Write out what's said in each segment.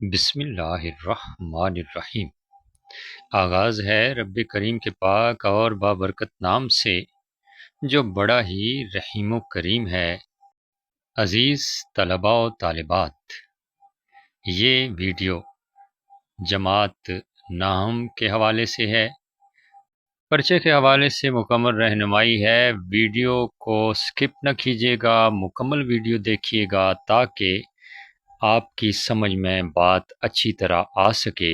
بسم اللہ الرحمن الرحیم۔ آغاز ہے رب کریم کے پاک اور بابرکت نام سے جو بڑا ہی رحیم و کریم ہے۔ عزیز طلباء و طالبات، یہ ویڈیو جماعت ناہم کے حوالے سے ہے۔ پرچے کے حوالے سے مکمل رہنمائی ہے۔ ویڈیو کو سکپ نہ کیجیے گا، مکمل ویڈیو دیکھیے گا تاکہ آپ کی سمجھ میں بات اچھی طرح آ سکے۔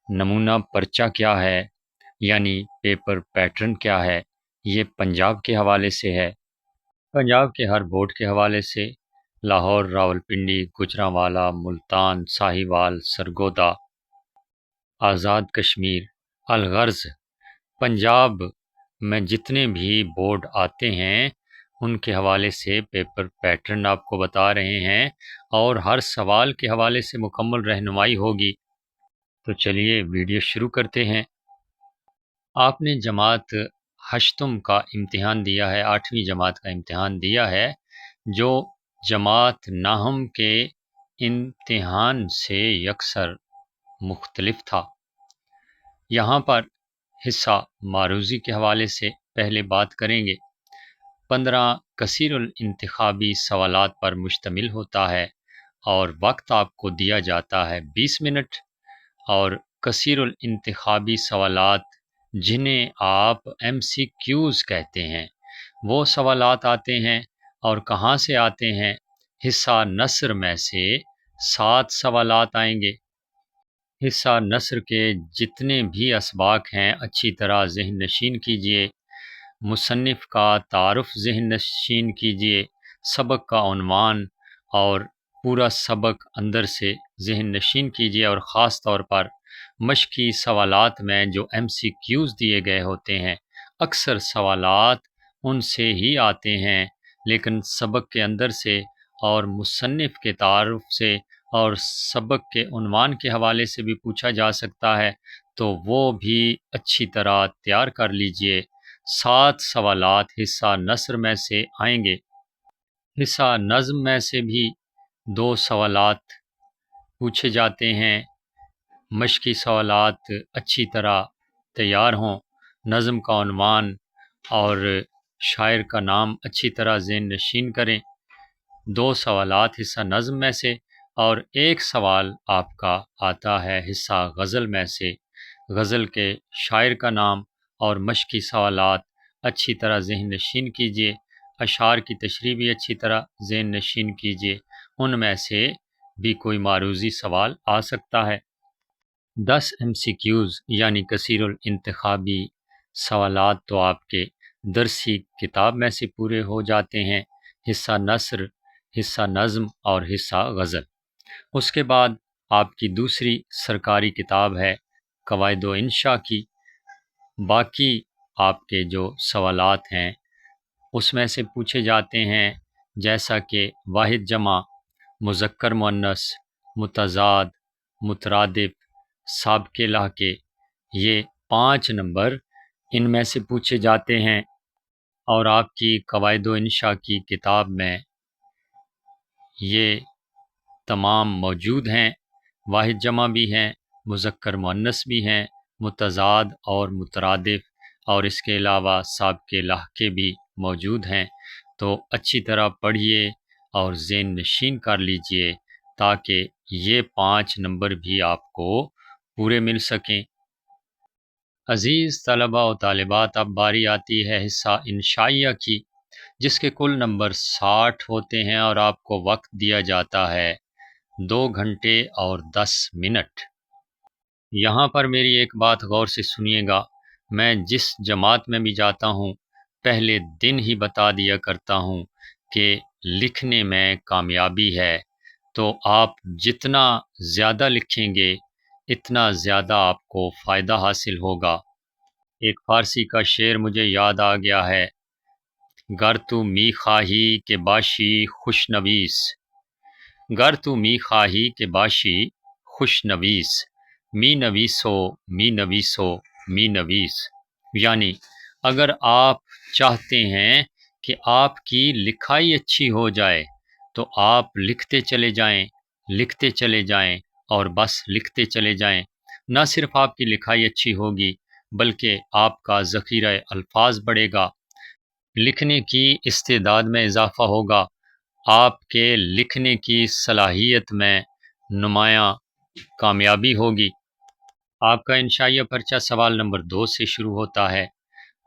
نمونہ پرچہ کیا ہے، یعنی پیپر پیٹرن کیا ہے، یہ پنجاب کے حوالے سے ہے۔ پنجاب کے ہر بورڈ کے حوالے سے لاہور، راولپنڈی، گوجرانوالا، ملتان، ساہیوال، سرگودا، آزاد کشمیر، الغرض پنجاب میں جتنے بھی بورڈ آتے ہیں ان کے حوالے سے پیپر پیٹرن آپ کو بتا رہے ہیں، اور ہر سوال کے حوالے سے مکمل رہنمائی ہوگی۔ تو چلیے ویڈیو شروع کرتے ہیں۔ آپ نے جماعت ہشتم کا امتحان دیا ہے، 8ویں جماعت کا امتحان دیا ہے، جو جماعت ناہم کے امتحان سے یکسر مختلف تھا۔ یہاں پر حصہ معروضی کے حوالے سے پہلے بات کریں گے۔ 15 کثیر الانتخابی سوالات پر مشتمل ہوتا ہے اور وقت آپ کو دیا جاتا ہے 20 منٹ، اور کثیر الانتخابی سوالات جنہیں آپ ایم سی کیوز کہتے ہیں وہ سوالات آتے ہیں، اور کہاں سے آتے ہیں؟ حصہ نثر میں سے 7 سوالات آئیں گے۔ حصہ نثر کے جتنے بھی اسباق ہیں اچھی طرح ذہن نشین کیجئے۔ مصنف کا تعارف ذہن نشین کیجئے، سبق کا عنوان اور پورا سبق اندر سے ذہن نشین کیجئے، اور خاص طور پر مشقی سوالات میں جو ایم سی کیوز دیے گئے ہوتے ہیں، اکثر سوالات ان سے ہی آتے ہیں، لیکن سبق کے اندر سے اور مصنف کے تعارف سے اور سبق کے عنوان کے حوالے سے بھی پوچھا جا سکتا ہے، تو وہ بھی اچھی طرح تیار کر لیجئے۔ 7 سوالات حصہ نثر میں سے آئیں گے۔ حصہ نظم میں سے بھی 2 سوالات پوچھے جاتے ہیں۔ مشقی سوالات اچھی طرح تیار ہوں، نظم کا عنوان اور شاعر کا نام اچھی طرح ذہن نشین کریں۔ 2 سوالات حصہ نظم میں سے، اور 1 سوال آپ کا آتا ہے حصہ غزل میں سے۔ غزل کے شاعر کا نام اور مشقی سوالات اچھی طرح ذہن نشین کیجیے۔ اشعار کی تشریح بھی اچھی طرح ذہن نشین کیجیے، ان میں سے بھی کوئی معروضی سوال آ سکتا ہے۔ 10 ایم سی کیوز یعنی کثیر الانتخابی سوالات تو آپ کے درسی کتاب میں سے پورے ہو جاتے ہیں، حصہ نثر، حصہ نظم اور حصہ غزل۔ اس کے بعد آپ کی دوسری سرکاری کتاب ہے قواعد و انشاء کی۔ باقی آپ کے جو سوالات ہیں اس میں سے پوچھے جاتے ہیں، جیسا کہ واحد جمع، مذکر مؤنث، متضاد، مترادف، سابقے لاحقے، یہ 5 نمبر ان میں سے پوچھے جاتے ہیں، اور آپ کی قواعد و انشاء کی کتاب میں یہ تمام موجود ہیں۔ واحد جمع بھی ہیں، مذکر مؤنث بھی ہیں، متضاد اور مترادف، اور اس کے علاوہ سابقے لاحقے بھی موجود ہیں۔ تو اچھی طرح پڑھیے اور ذہن نشین کر لیجئے تاکہ یہ 5 نمبر بھی آپ کو پورے مل سکیں۔ عزیز طلباء و طالبات، اب باری آتی ہے حصہ انشائیہ کی، جس کے کل نمبر 60 ہوتے ہیں، اور آپ کو وقت دیا جاتا ہے 2 گھنٹے اور 10 منٹ۔ یہاں پر میری ایک بات غور سے سنیے گا، میں جس جماعت میں بھی جاتا ہوں پہلے دن ہی بتا دیا کرتا ہوں کہ لکھنے میں کامیابی ہے، تو آپ جتنا زیادہ لکھیں گے اتنا زیادہ آپ کو فائدہ حاصل ہوگا۔ ایک فارسی کا شعر مجھے یاد آ گیا ہے، گر تو می خواہی کہ باشی خوش نویس، گر تو می خواہی کہ باشی خوش نویس، می نویسو می نویسو می نویس، یعنی اگر آپ چاہتے ہیں کہ آپ کی لکھائی اچھی ہو جائے تو آپ لکھتے چلے جائیں، لکھتے چلے جائیں، اور بس لکھتے چلے جائیں۔ نہ صرف آپ کی لکھائی اچھی ہوگی بلکہ آپ کا ذخیرہ الفاظ بڑھے گا، لکھنے کی استعداد میں اضافہ ہوگا، آپ کے لکھنے کی صلاحیت میں نمایاں کامیابی ہوگی۔ آپ کا انشائیہ پرچہ سوال نمبر 2 سے شروع ہوتا ہے۔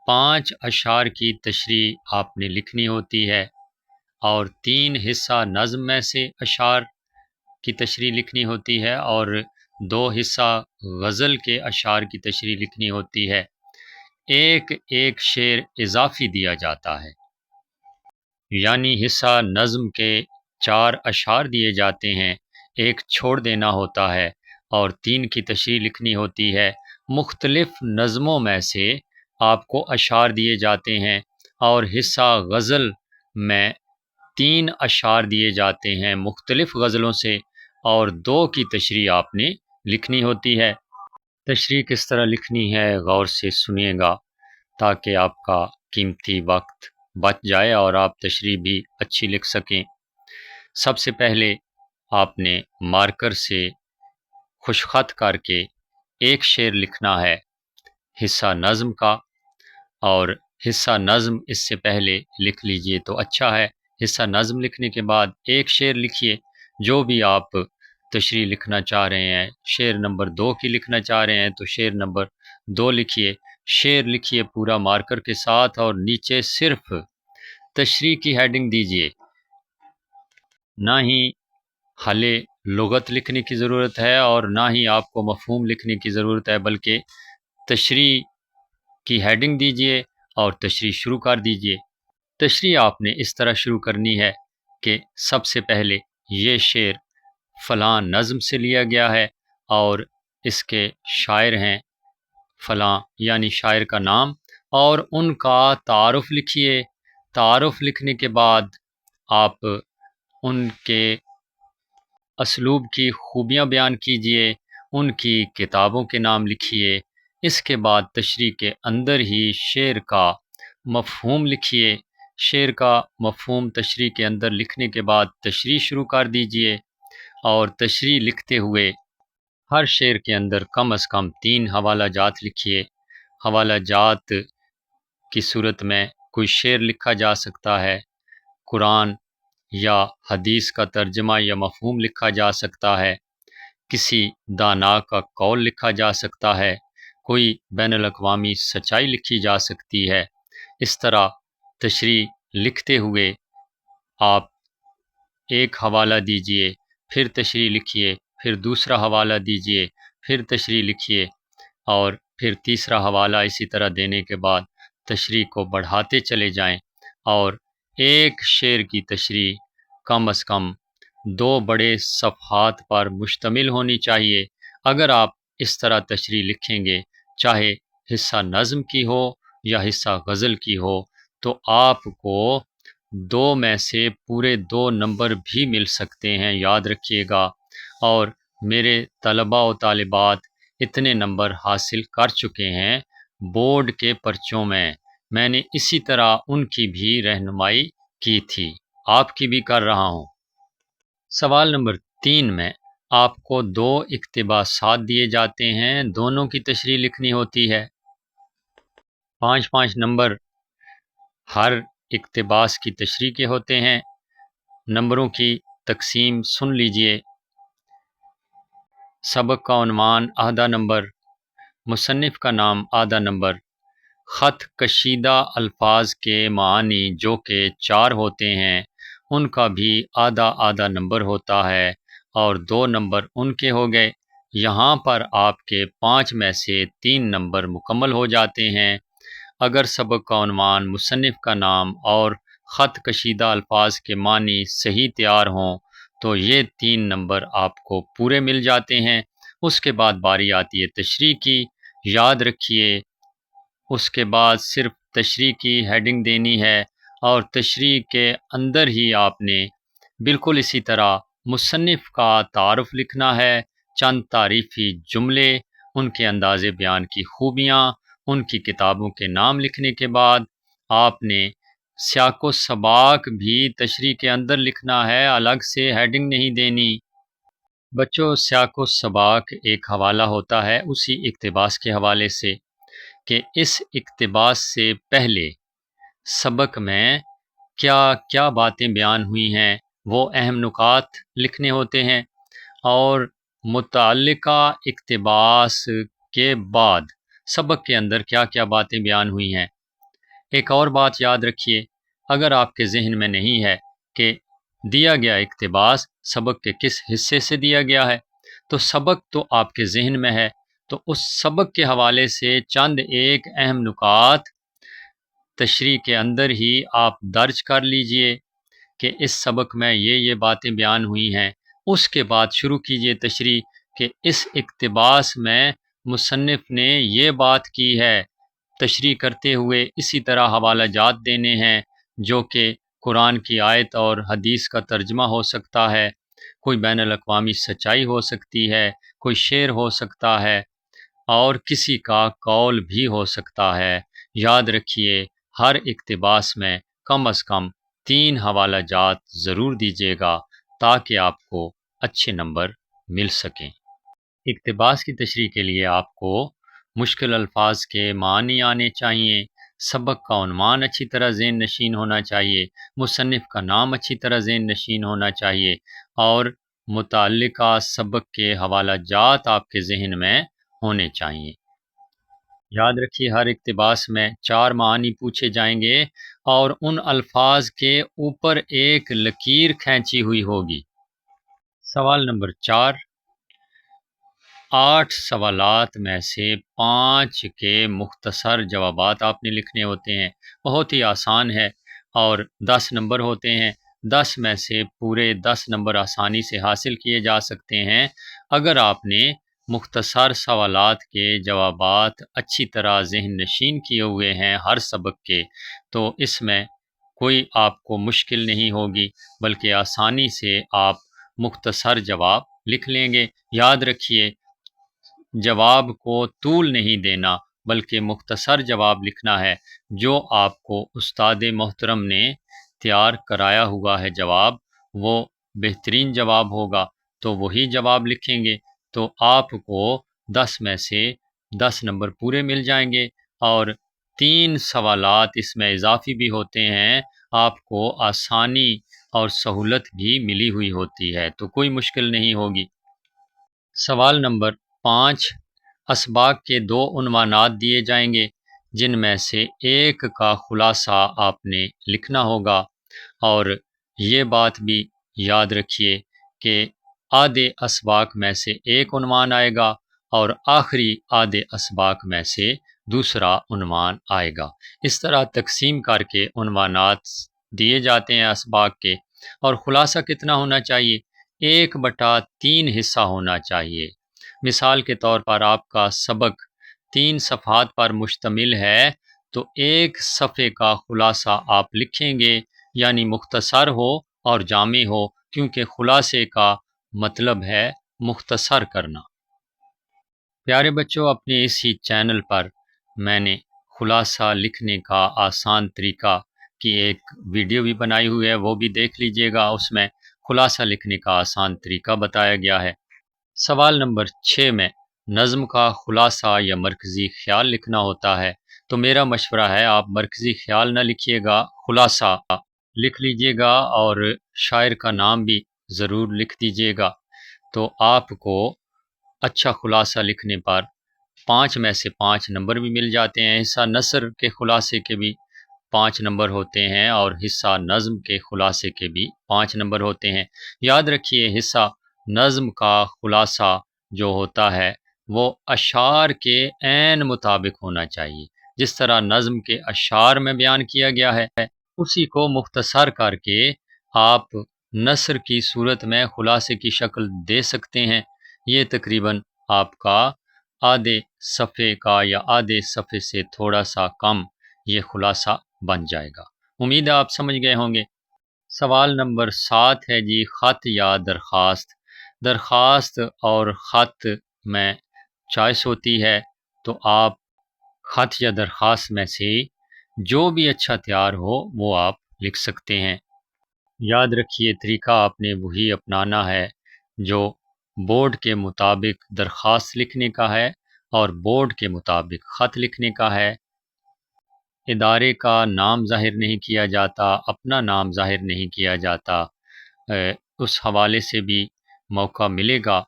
5 اشعار کی تشریح آپ نے لکھنی ہوتی ہے اور 3 حصہ نظم میں سے اشعار کی تشریح لکھنی ہوتی ہے اور 2 حصہ غزل کے اشعار کی تشریح لکھنی ہوتی ہے۔ ایک ایک شعر اضافی دیا جاتا ہے، یعنی حصہ نظم کے 4 اشعار دیے جاتے ہیں، ایک چھوڑ دینا ہوتا ہے اور 3 کی تشریح لکھنی ہوتی ہے۔ مختلف نظموں میں سے آپ کو اشعار دیے جاتے ہیں اور حصہ غزل میں 3 اشعار دیے جاتے ہیں مختلف غزلوں سے اور 2 کی تشریح آپ نے لکھنی ہوتی ہے۔ تشریح کس طرح لکھنی ہے غور سے سنیے گا تاکہ آپ کا قیمتی وقت بچ جائے اور آپ تشریح بھی اچھی لکھ سکیں۔ سب سے پہلے آپ نے مارکر سے خوش خط کر کے ایک شعر لکھنا ہے حصہ نظم کا، اور حصہ نظم اس سے پہلے لکھ لیجئے تو اچھا ہے۔ حصہ نظم لکھنے کے بعد ایک شعر لکھیے، جو بھی آپ تشریح لکھنا چاہ رہے ہیں۔ شعر نمبر 2 کی لکھنا چاہ رہے ہیں تو شعر نمبر 2 لکھیے، شعر لکھیے پورا مارکر کے ساتھ اور نیچے صرف تشریح کی ہیڈنگ دیجئے۔ نہ ہی حل لغت لکھنے کی ضرورت ہے اور نہ ہی آپ کو مفہوم لکھنے کی ضرورت ہے، بلکہ تشریح کی ہیڈنگ دیجئے اور تشریح شروع کر دیجئے۔ تشریح آپ نے اس طرح شروع کرنی ہے کہ سب سے پہلے یہ شعر فلاں نظم سے لیا گیا ہے اور اس کے شاعر ہیں فلاں، یعنی شاعر کا نام، اور ان کا تعارف لکھیے۔ تعارف لکھنے کے بعد آپ ان کے اسلوب کی خوبیاں بیان کیجئے، ان کی کتابوں کے نام لکھیے۔ اس کے بعد تشریح کے اندر ہی شعر کا مفہوم لکھیے۔ شعر کا مفہوم تشریح کے اندر لکھنے کے بعد تشریح شروع کر دیجئے اور تشریح لکھتے ہوئے ہر شعر کے اندر کم از کم 3 حوالہ جات لکھیے۔ حوالہ جات کی صورت میں کوئی شعر لکھا جا سکتا ہے، قرآن یا حدیث کا ترجمہ یا مفہوم لکھا جا سکتا ہے، کسی دانا کا قول لکھا جا سکتا ہے، کوئی بین الاقوامی سچائی لکھی جا سکتی ہے۔ اس طرح تشریح لکھتے ہوئے آپ ایک حوالہ دیجئے، پھر تشریح لکھیے، پھر دوسرا حوالہ دیجئے، پھر تشریح لکھیے اور پھر تیسرا حوالہ۔ اسی طرح دینے کے بعد تشریح کو بڑھاتے چلے جائیں اور ایک شعر کی تشریح کم از کم 2 بڑے صفحات پر مشتمل ہونی چاہیے۔ اگر آپ اس طرح تشریح لکھیں گے، چاہے حصہ نظم کی ہو یا حصہ غزل کی ہو، تو آپ کو 2 میں سے پورے 2 نمبر بھی مل سکتے ہیں، یاد رکھیے گا۔ اور میرے طلباء و طالبات اتنے نمبر حاصل کر چکے ہیں بورڈ کے پرچوں میں، میں نے اسی طرح ان کی بھی رہنمائی کی تھی، آپ کی بھی کر رہا ہوں۔ سوال نمبر 3 میں آپ کو 2 اقتباسات دیے جاتے ہیں، دونوں کی تشریح لکھنی ہوتی ہے۔ 5 نمبر ہر اقتباس کی تشریح کے ہوتے ہیں۔ نمبروں کی تقسیم سن لیجئے۔ سبق کا عنوان آدھا نمبر، مصنف کا نام آدھا نمبر، خط کشیدہ الفاظ کے معنی جو کہ 4 ہوتے ہیں ان کا بھی آدھا آدھا نمبر ہوتا ہے اور 2 نمبر ان کے ہو گئے۔ یہاں پر آپ کے 5 میں سے 3 نمبر مکمل ہو جاتے ہیں۔ اگر سبق کا عنوان، مصنف کا نام اور خط کشیدہ الفاظ کے معنی صحیح تیار ہوں تو یہ 3 نمبر آپ کو پورے مل جاتے ہیں۔ اس کے بعد باری آتی ہے تشریح کی۔ یاد رکھیے اس کے بعد صرف تشریح کی ہیڈنگ دینی ہے اور تشریح کے اندر ہی آپ نے بالکل اسی طرح مصنف کا تعارف لکھنا ہے، چند تعریفی جملے، ان کے انداز بیان کی خوبیاں، ان کی کتابوں کے نام لکھنے کے بعد آپ نے سیاق و سباق بھی تشریح کے اندر لکھنا ہے، الگ سے ہیڈنگ نہیں دینی۔ بچوں، سیاق و سباق ایک حوالہ ہوتا ہے اسی اقتباس کے حوالے سے کہ اس اقتباس سے پہلے سبق میں کیا کیا باتیں بیان ہوئی ہیں، وہ اہم نکات لکھنے ہوتے ہیں، اور متعلقہ اقتباس کے بعد سبق کے اندر کیا کیا باتیں بیان ہوئی ہیں۔ ایک اور بات یاد رکھیے، اگر آپ کے ذہن میں نہیں ہے کہ دیا گیا اقتباس سبق کے کس حصے سے دیا گیا ہے، تو سبق تو آپ کے ذہن میں ہے، تو اس سبق کے حوالے سے چند ایک اہم نکات تشریح کے اندر ہی آپ درج کر لیجئے کہ اس سبق میں یہ باتیں بیان ہوئی ہیں۔ اس کے بعد شروع کیجئے تشریح کہ اس اقتباس میں مصنف نے یہ بات کی ہے، تشریح کرتے ہوئے اسی طرح حوالہ جات دینے ہیں جو کہ قرآن کی آیت اور حدیث کا ترجمہ ہو سکتا ہے، کوئی بین الاقوامی سچائی ہو سکتی ہے، کوئی شعر ہو سکتا ہے، اور کسی کا قول بھی ہو سکتا ہے۔ یاد رکھیے، ہر اقتباس میں کم از کم 3 حوالہ جات ضرور دیجیے گا تاکہ آپ کو اچھے نمبر مل سکیں۔ اقتباس کی تشریح کے لیے آپ کو مشکل الفاظ کے معنی آنے چاہیے، سبق کا عنوان اچھی طرح ذہن نشین ہونا چاہیے، مصنف کا نام اچھی طرح ذہن نشین ہونا چاہیے، اور متعلقہ سبق کے حوالہ جات آپ کے ذہن میں ہونے چاہیے۔ یاد رکھیے، ہر اقتباس میں 4 معنی پوچھے جائیں گے اور ان الفاظ کے اوپر ایک لکیر کھینچی ہوئی ہوگی۔ سوال نمبر 4، 8 سوالات میں سے 5 کے مختصر جوابات آپ نے لکھنے ہوتے ہیں۔ بہت ہی آسان ہے اور 10 نمبر ہوتے ہیں۔ 10 میں سے پورے 10 نمبر آسانی سے حاصل کیے جا سکتے ہیں اگر آپ نے مختصر سوالات کے جوابات اچھی طرح ذہن نشین کیے ہوئے ہیں ہر سبق کے، تو اس میں کوئی آپ کو مشکل نہیں ہوگی بلکہ آسانی سے آپ مختصر جواب لکھ لیں گے۔ یاد رکھیے، جواب کو طول نہیں دینا بلکہ مختصر جواب لکھنا ہے۔ جو آپ کو استاد محترم نے تیار کرایا ہوا ہے جواب، وہ بہترین جواب ہوگا تو وہی جواب لکھیں گے، تو آپ کو 10 میں سے 10 نمبر پورے مل جائیں گے، اور 3 سوالات اس میں اضافی بھی ہوتے ہیں، آپ کو آسانی اور سہولت بھی ملی ہوئی ہوتی ہے، تو کوئی مشکل نہیں ہوگی۔ سوال نمبر 5، اسباق کے 2 عنوانات دیے جائیں گے جن میں سے ایک کا خلاصہ آپ نے لکھنا ہوگا، اور یہ بات بھی یاد رکھیے کہ آدھے اسباق میں سے ایک عنوان آئے گا اور آخری آدھے اسباق میں سے دوسرا عنوان آئے گا۔ اس طرح تقسیم کر کے عنوانات دیے جاتے ہیں اسباق کے، اور خلاصہ کتنا ہونا چاہیے؟ 1/3 حصہ ہونا چاہیے۔ مثال کے طور پر آپ کا سبق 3 صفحات پر مشتمل ہے تو 1 صفحے کا خلاصہ آپ لکھیں گے، یعنی مختصر ہو اور جامع ہو، کیونکہ خلاصے کا مطلب ہے مختصر کرنا۔ پیارے بچوں، اپنے اسی چینل پر میں نے خلاصہ لکھنے کا آسان طریقہ کی ایک ویڈیو بھی بنائی ہوئی ہے، وہ بھی دیکھ لیجئے گا۔ اس میں خلاصہ لکھنے کا آسان طریقہ بتایا گیا ہے۔ سوال نمبر 6 میں نظم کا خلاصہ یا مرکزی خیال لکھنا ہوتا ہے، تو میرا مشورہ ہے آپ مرکزی خیال نہ لکھیے گا، خلاصہ لکھ لیجئے گا، اور شاعر کا نام بھی ضرور لکھ دیجئے گا، تو آپ کو اچھا خلاصہ لکھنے پر 5 میں سے 5 نمبر بھی مل جاتے ہیں۔ حصہ نثر کے خلاصے کے بھی 5 نمبر ہوتے ہیں اور حصہ نظم کے خلاصے کے بھی 5 نمبر ہوتے ہیں۔ یاد رکھیے، حصہ نظم کا خلاصہ جو ہوتا ہے وہ اشعار کے عین مطابق ہونا چاہیے، جس طرح نظم کے اشعار میں بیان کیا گیا ہے اسی کو مختصر کر کے آپ نثر کی صورت میں خلاصے کی شکل دے سکتے ہیں۔ یہ تقریباً آپ کا آدھے صفحے کا یا آدھے صفحے سے تھوڑا سا کم یہ خلاصہ بن جائے گا۔ امید ہے آپ سمجھ گئے ہوں گے۔ سوال نمبر 7 ہے جی، خط یا درخواست۔ درخواست اور خط میں چوائس ہوتی ہے، تو آپ خط یا درخواست میں سے جو بھی اچھا تیار ہو وہ آپ لکھ سکتے ہیں۔ یاد رکھیے، طریقہ آپ نے وہی اپنانا ہے جو بورڈ کے مطابق درخواست لکھنے کا ہے اور بورڈ کے مطابق خط لکھنے کا ہے۔ ادارے کا نام ظاہر نہیں کیا جاتا، اپنا نام ظاہر نہیں کیا جاتا۔ اس حوالے سے بھی موقع ملے گا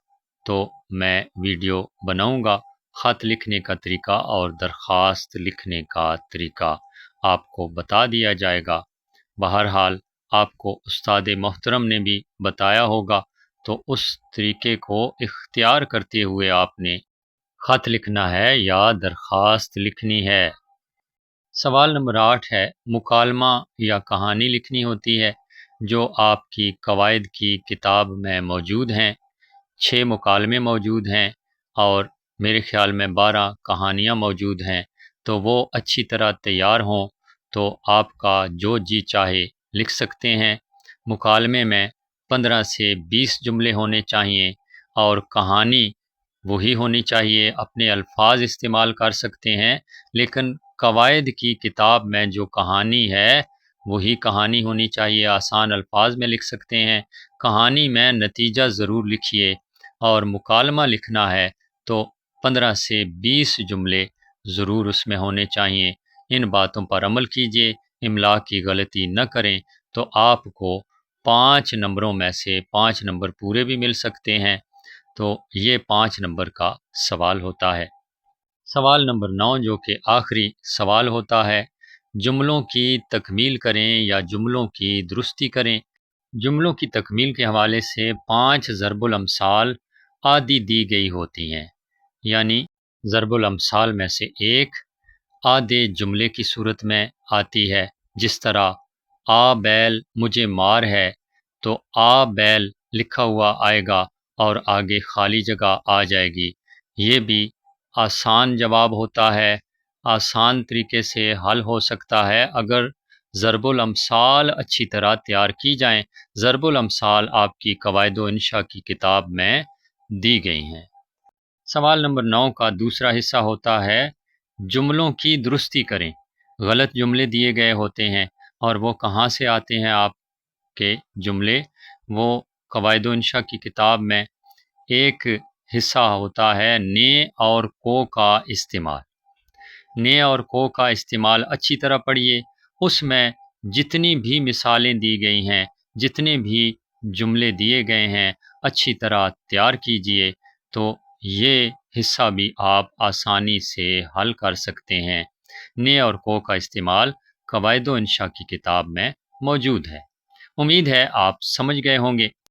تو میں ویڈیو بناؤں گا۔ خط لکھنے کا طریقہ اور درخواست لکھنے کا طریقہ آپ کو بتا دیا جائے گا۔ بہرحال آپ کو استاد محترم نے بھی بتایا ہوگا، تو اس طریقے کو اختیار کرتے ہوئے آپ نے خط لکھنا ہے یا درخواست لکھنی ہے۔ سوال نمبر 8 ہے، مکالمہ یا کہانی لکھنی ہوتی ہے جو آپ کی قواعد کی کتاب میں موجود ہیں۔ 6 مکالمے موجود ہیں اور میرے خیال میں 12 کہانیاں موجود ہیں، تو وہ اچھی طرح تیار ہوں تو آپ کا جو جی چاہے لکھ سکتے ہیں۔ مکالمے میں 15 سے 20 جملے ہونے چاہیے اور کہانی وہی ہونی چاہیے۔ اپنے الفاظ استعمال کر سکتے ہیں، لیکن قواعد کی کتاب میں جو کہانی ہے وہی کہانی ہونی چاہیے۔ آسان الفاظ میں لکھ سکتے ہیں۔ کہانی میں نتیجہ ضرور لکھیے، اور مکالمہ لکھنا ہے تو 15 سے 20 جملے ضرور اس میں ہونے چاہیے۔ ان باتوں پر عمل کیجیے، املا کی غلطی نہ کریں، تو آپ کو 5 نمبروں میں سے 5 نمبر پورے بھی مل سکتے ہیں۔ تو یہ 5 نمبر کا سوال ہوتا ہے۔ سوال نمبر 9 جو کہ آخری سوال ہوتا ہے، جملوں کی تکمیل کریں یا جملوں کی درستی کریں۔ جملوں کی تکمیل کے حوالے سے 5 ضرب الامثال آدھی دی گئی ہوتی ہیں، یعنی ضرب الامثال میں سے ایک آدھے جملے کی صورت میں آتی ہے، جس طرح آ بیل مجھے مار ہے، تو آ بیل لکھا ہوا آئے گا اور آگے خالی جگہ آ جائے گی۔ یہ بھی آسان جواب ہوتا ہے، آسان طریقے سے حل ہو سکتا ہے اگر ضرب الامثال اچھی طرح تیار کی جائیں۔ ضرب الامثال آپ کی قواعد و انشاء کی کتاب میں دی گئی ہیں۔ سوال نمبر 9 کا دوسرا حصہ ہوتا ہے، جملوں کی درستی کریں۔ غلط جملے دیے گئے ہوتے ہیں، اور وہ کہاں سے آتے ہیں آپ کے جملے؟ وہ قواعد و انشاء کی کتاب میں ایک حصہ ہوتا ہے نے اور کو کا استعمال۔ نے اور کو کا استعمال اچھی طرح پڑھیے، اس میں جتنی بھی مثالیں دی گئی ہیں، جتنے بھی جملے دیے گئے ہیں، اچھی طرح تیار کیجئے، تو یہ حصہ بھی آپ آسانی سے حل کر سکتے ہیں۔ نے اور کو کا استعمال قواعد و انشاء کی کتاب میں موجود ہے۔ امید ہے آپ سمجھ گئے ہوں گے۔